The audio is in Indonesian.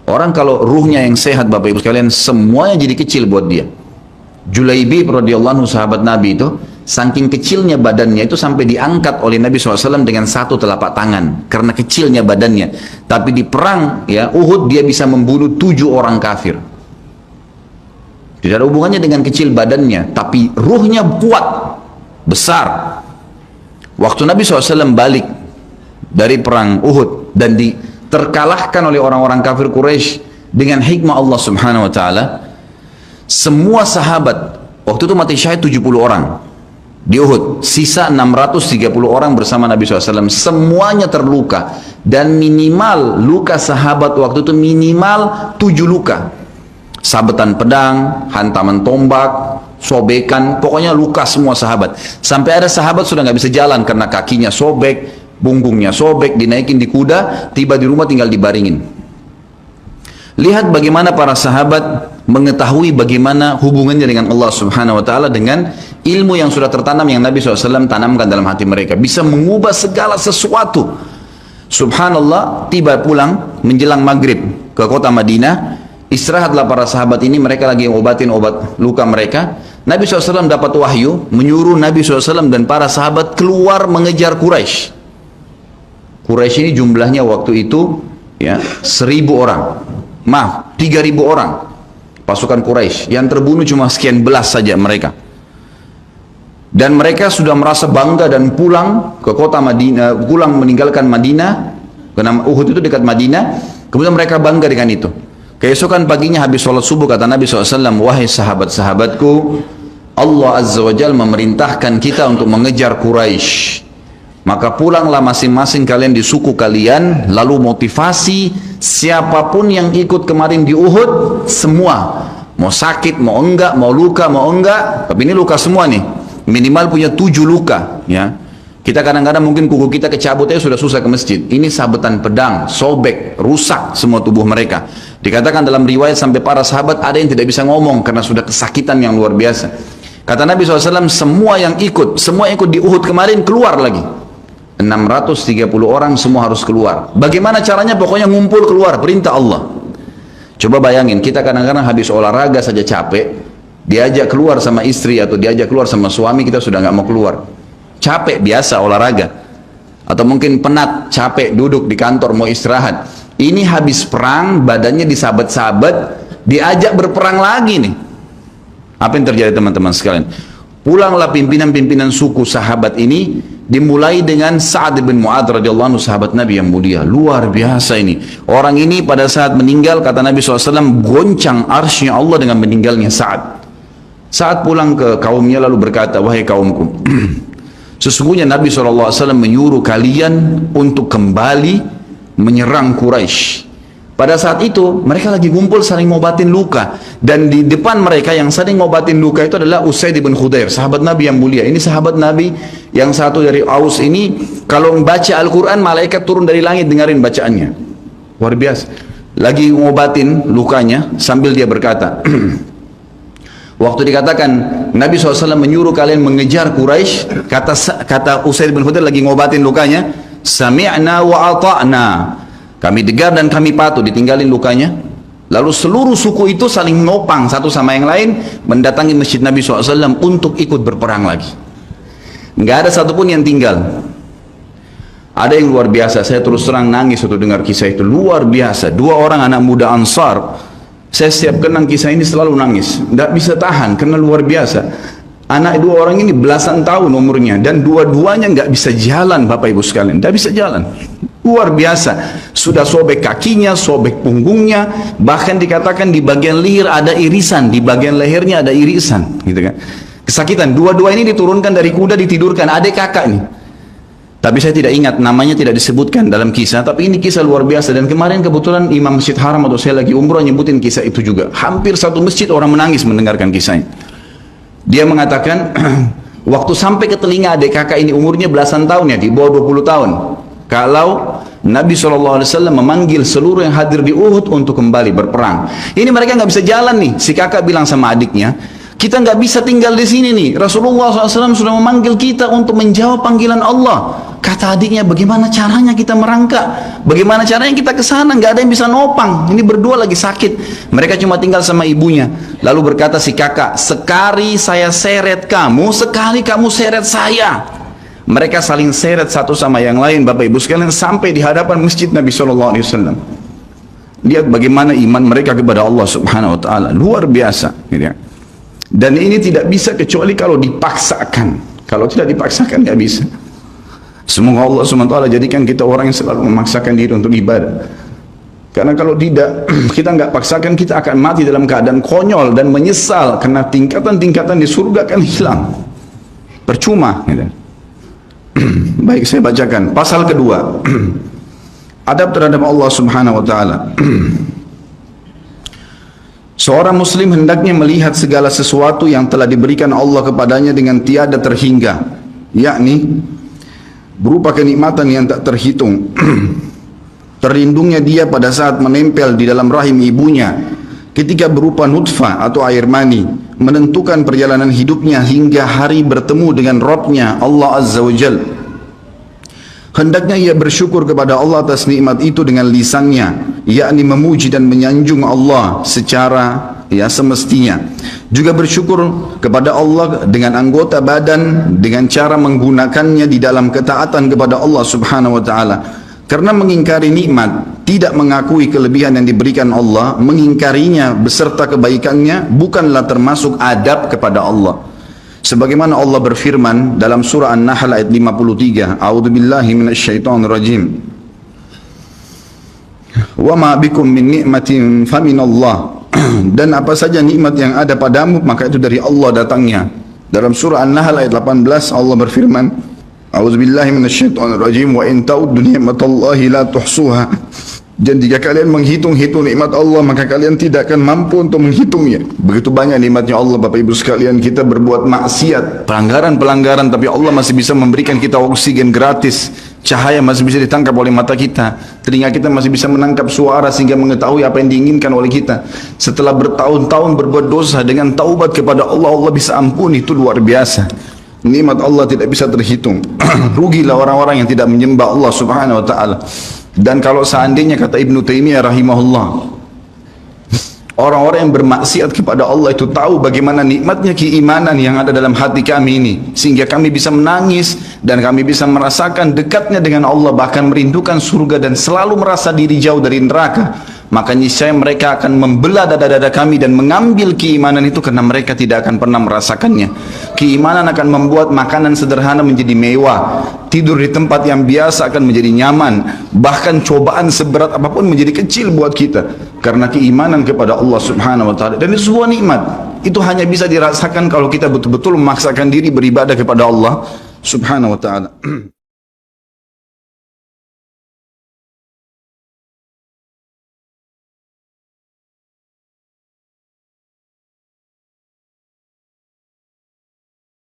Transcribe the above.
Orang kalau ruhnya yang sehat Bapak Ibu sekalian, semuanya jadi kecil buat dia. Julaibib radhiyallahu anhu sahabat Nabi itu, saking kecilnya badannya itu sampai diangkat oleh Nabi SAW dengan satu telapak tangan karena kecilnya badannya. Tapi di perang ya Uhud dia bisa membunuh 7 orang kafir. Tidak ada hubungannya dengan kecil badannya, tapi ruhnya kuat, besar. Waktu Nabi SAW balik dari perang Uhud dan terkalahkan oleh orang-orang kafir Quraisy dengan hikmah Allah Subhanahu wa taala, semua sahabat waktu itu mati syahid 70 orang di Uhud, sisa 630 orang bersama Nabi SAW, semuanya terluka, dan minimal luka sahabat waktu itu minimal 7 luka, sabetan pedang, hantaman tombak, sobekan, pokoknya luka semua sahabat. Sampai ada sahabat sudah nggak bisa jalan karena kakinya sobek, punggungnya sobek, dinaikin di kuda, tiba di rumah tinggal dibaringin. Lihat bagaimana para sahabat mengetahui bagaimana hubungannya dengan Allah Subhanahu wa taala dengan ilmu yang sudah tertanam yang Nabi SAW tanamkan dalam hati mereka, bisa mengubah segala sesuatu. Subhanallah, tiba pulang menjelang maghrib ke kota Madinah, istirahatlah para sahabat ini, mereka lagi ngobatin obat luka mereka. Nabi SAW dapat wahyu menyuruh Nabi SAW dan para sahabat keluar mengejar Quraisy. Quraisy ini jumlahnya waktu itu ya 1.000 orang, maaf 3.000 orang pasukan Quraisy, yang terbunuh cuma sekian belas saja mereka. Dan mereka sudah merasa bangga dan pulang ke kota Madinah, pulang meninggalkan Madinah, karena Uhud itu dekat Madinah. Kemudian mereka bangga dengan itu. Keesokan paginya habis sholat subuh kata Nabi SAW, wahai sahabat-sahabatku, Allah Azza wa Jalla memerintahkan kita untuk mengejar Quraisy. Maka pulanglah masing-masing kalian di suku kalian, lalu motivasi siapapun yang ikut kemarin di Uhud, semua, mau sakit, mau enggak, mau luka, mau enggak, tapi ini luka semua nih, minimal punya 7 luka ya. Kita kadang-kadang mungkin kuku kita kecabut aja sudah susah ke masjid, ini sabetan pedang, sobek, rusak semua tubuh mereka. Dikatakan dalam riwayat sampai para sahabat ada yang tidak bisa ngomong karena sudah kesakitan yang luar biasa. Kata Nabi SAW, semua yang ikut di Uhud kemarin keluar lagi. 630 orang semua harus keluar. Bagaimana caranya? Pokoknya ngumpul keluar, perintah Allah. Coba bayangin, kita kadang-kadang habis olahraga saja capek, diajak keluar sama istri atau diajak keluar sama suami, kita sudah nggak mau keluar. Capek biasa olahraga. Atau mungkin penat, capek duduk di kantor mau istirahat. Ini habis perang, badannya disabet-sabet, diajak berperang lagi nih. Apa yang terjadi teman-teman sekalian? Pulanglah pimpinan-pimpinan suku sahabat ini, dimulai dengan Sa'ad bin Mu'adz radhiyallahu anhu, sahabat Nabi yang mulia. Luar biasa ini. Orang ini pada saat meninggal, kata Nabi SAW, goncang arsy Allah dengan meninggalnya Sa'ad. Saat pulang ke kaumnya lalu berkata, wahai kaumku, sesungguhnya Nabi SAW menyuruh kalian untuk kembali menyerang Quraisy. Pada saat itu mereka lagi ngumpul saling ngobatin luka, dan di depan mereka yang saling ngobatin luka itu adalah Usaid bin Khudair, sahabat Nabi yang mulia. Ini sahabat Nabi yang satu dari Aus ini, kalau membaca Al-Quran malaikat turun dari langit dengerin bacaannya, luar biasa. Lagi ngobatin lukanya sambil dia berkata, waktu dikatakan Nabi SAW menyuruh kalian mengejar Quraisy, kata Usaid bin Khudair lagi ngobatin lukanya, sami'na wa ata'na, kami dengar dan kami patuh, ditinggalin lukanya. Lalu seluruh suku itu saling nopang satu sama yang lain, mendatangi masjid Nabi SAW untuk ikut berperang lagi. Nggak ada satupun yang tinggal. Ada yang luar biasa, saya terus terang nangis waktu dengar kisah itu, luar biasa. 2 orang anak muda Ansar, saya setiap kenang kisah ini selalu nangis, nggak bisa tahan karena luar biasa. Anak 2 orang ini belasan tahun umurnya, dan dua-duanya nggak bisa jalan Bapak Ibu sekalian, nggak bisa jalan. Luar biasa, sudah sobek kakinya, sobek punggungnya, bahkan dikatakan di bagian leher ada irisan, di bagian lehernya ada irisan, gitu kan. Kesakitan. Dua-dua ini diturunkan dari kuda, ditidurkan, adik kakak nih. Tapi saya tidak ingat, namanya tidak disebutkan dalam kisah, tapi ini kisah luar biasa. Dan kemarin kebetulan Imam Masjid Haram atau saya lagi umroh nyebutin kisah itu juga. Hampir satu masjid orang menangis mendengarkan kisahnya. Dia mengatakan, waktu sampai ke telinga adik kakak ini umurnya belasan tahun ya, di bawah 20 tahun. Kalau Nabi SAW memanggil seluruh yang hadir di Uhud untuk kembali berperang. Ini mereka nggak bisa jalan nih. Si kakak bilang sama adiknya, kita nggak bisa tinggal di sini nih. Rasulullah SAW sudah memanggil kita untuk menjawab panggilan Allah. Kata adiknya, bagaimana caranya kita merangkak? Bagaimana caranya kita ke sana? Nggak ada yang bisa nopang. Ini berdua lagi sakit. Mereka cuma tinggal sama ibunya. Lalu berkata si kakak, sekali saya seret kamu, sekali kamu seret saya. Mereka saling seret satu sama yang lain, Bapak Ibu sekalian, sampai di hadapan masjid Nabi SAW. Lihat bagaimana iman mereka kepada Allah Subhanahu Wa Taala, luar biasa. Gitu ya. Dan ini tidak bisa kecuali kalau dipaksakan. Kalau tidak dipaksakan nggak bisa. Semoga Allah SWT jadikan kita orang yang selalu memaksakan diri untuk ibadah. Karena kalau tidak, kita nggak paksakan, kita akan mati dalam keadaan konyol dan menyesal, karena tingkatan-tingkatan di surga akan hilang. Percuma. Gitu. Baik, saya bacakan. Pasal kedua. Adab terhadap Allah Subhanahu Wa Taala. Seorang muslim hendaknya melihat segala sesuatu yang telah diberikan Allah kepadanya dengan tiada terhingga, yakni berupa kenikmatan yang tak terhitung. Terlindungnya dia pada saat menempel di dalam rahim ibunya, ketika berupa nutfah atau air mani, menentukan perjalanan hidupnya hingga hari bertemu dengan Rabb-nya Allah Azza wa Jal. Hendaknya ia bersyukur kepada Allah atas nikmat itu dengan lisannya, yakni memuji dan menyanjung Allah secara semestinya. Juga bersyukur kepada Allah dengan anggota badan, dengan cara menggunakannya di dalam ketaatan kepada Allah Subhanahu Wa Taala. Karena mengingkari nikmat, tidak mengakui kelebihan yang diberikan Allah, mengingkarinya beserta kebaikannya, bukanlah termasuk adab kepada Allah. Sebagaimana Allah berfirman dalam surah An-Nahl ayat 53, A'udzubillahi minasyaitonirrajim. Wa ma bikum min ni'matin faminallah. Dan apa saja nikmat yang ada padamu, maka itu dari Allah datangnya. Dalam surah An-Nahl ayat 18 Allah berfirman, A'udzubillahi minasyaitonirrajim, wa in ta'uddu ni'matallahi la tuhsuha. Dan jika kalian menghitung-hitung nikmat Allah, maka kalian tidak akan mampu untuk menghitungnya. Begitu banyak nikmatnya Allah, Bapak Ibu sekalian. Kita berbuat maksiat, pelanggaran-pelanggaran, tapi Allah masih bisa memberikan kita oksigen gratis, cahaya masih bisa ditangkap oleh mata kita, telinga kita masih bisa menangkap suara sehingga mengetahui apa yang diinginkan oleh kita. Setelah bertahun-tahun berbuat dosa, dengan taubat kepada Allah, Allah bisa ampuni. Itu luar biasa. Nikmat Allah tidak bisa terhitung. Rugilah orang-orang yang tidak menyembah Allah Subhanahu Wa Taala. Dan kalau seandainya, kata Ibnu Taimiyah rahimahullah, orang-orang yang bermaksiat kepada Allah itu tahu bagaimana nikmatnya keimanan yang ada dalam hati kami ini, sehingga kami bisa menangis dan kami bisa merasakan dekatnya dengan Allah, bahkan merindukan surga dan selalu merasa diri jauh dari neraka, maka niscaya mereka akan membelah dada-dada kami dan mengambil keimanan itu, karena mereka tidak akan pernah merasakannya. Keimanan akan membuat makanan sederhana menjadi mewah, tidur di tempat yang biasa akan menjadi nyaman, bahkan cobaan seberat apapun menjadi kecil buat kita, karena keimanan kepada Allah Subhanahu Wa Taala. Dan itu sebuah nikmat. Itu hanya bisa dirasakan kalau kita betul-betul memaksakan diri beribadah kepada Allah Subhanahu Wa Taala.